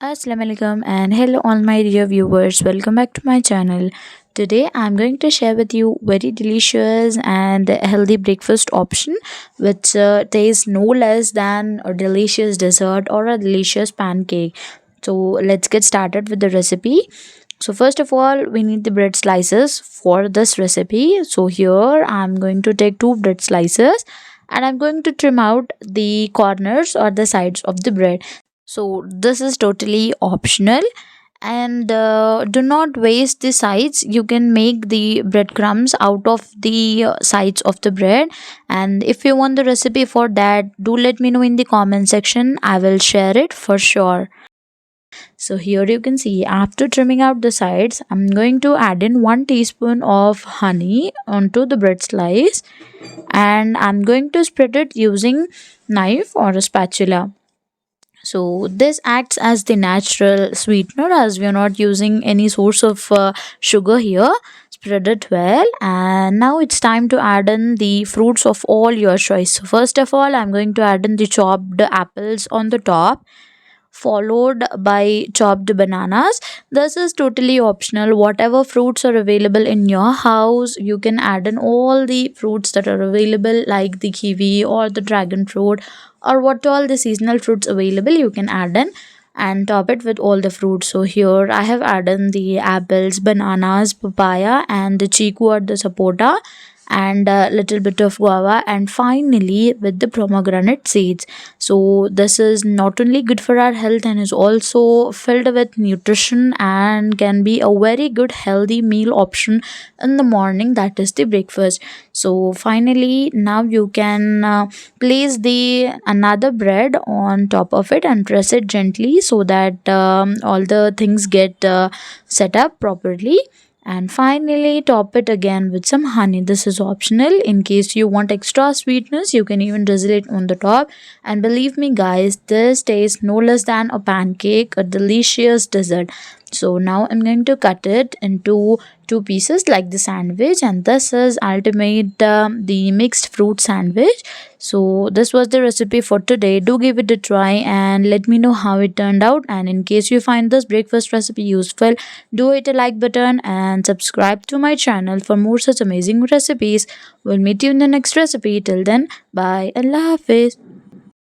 Assalamualaikum and hello all my dear viewers, welcome back to my channel. Today I'm going to share with you very delicious and healthy breakfast option which tastes no less than a delicious dessert or a delicious pancake. So let's get started with the recipe. So first of all we need the bread slices for this recipe. So here I'm going to take two bread slices and I'm going to trim out the corners or the sides of the bread. So this is totally optional, and do not waste the sides. You can make the breadcrumbs out of the sides of the bread, and if you want the recipe for that, do let me know in the comment section. I will share it for sure. So here you can see, after trimming out the sides, I'm going to add in 1 teaspoon of honey onto the bread slice, and I'm going to spread it using knife or a spatula. So this acts as the natural sweetener, as we are not using any source of sugar here. Spread it well, and now it's time to add in the fruits of all your choice. So first of all, I'm going to add in the chopped apples on the top, followed by chopped bananas. This is totally optional. Whatever fruits are available in your house, you can add in all the fruits that are available, like the kiwi or the dragon fruit, or what all the seasonal fruits available, you can add in and top it with all the fruits. So here I have added in the apples, bananas, papaya, and the chiku or the sapota, and a little bit of guava, and finally with the pomegranate seeds. So this is not only good for our health and is also filled with nutrition and can be a very good healthy meal option in the morning, that is the breakfast. So finally now you can place the another bread on top of it and press it gently so that all the things get set up properly, and finally top it again with some honey. This is optional. In case you want extra sweetness, you can even drizzle it on the top, and believe me guys, this tastes no less than a pancake, a delicious dessert. So now I'm going to cut it into two pieces like the sandwich, and this is ultimate the mixed fruit sandwich. So this was the recipe for today. Do give it a try and let me know how it turned out, and in case you find this breakfast recipe useful, do hit a like button and subscribe to my channel for more such amazing recipes. We'll meet you in the next recipe. Till then, bye. Allah Hafiz.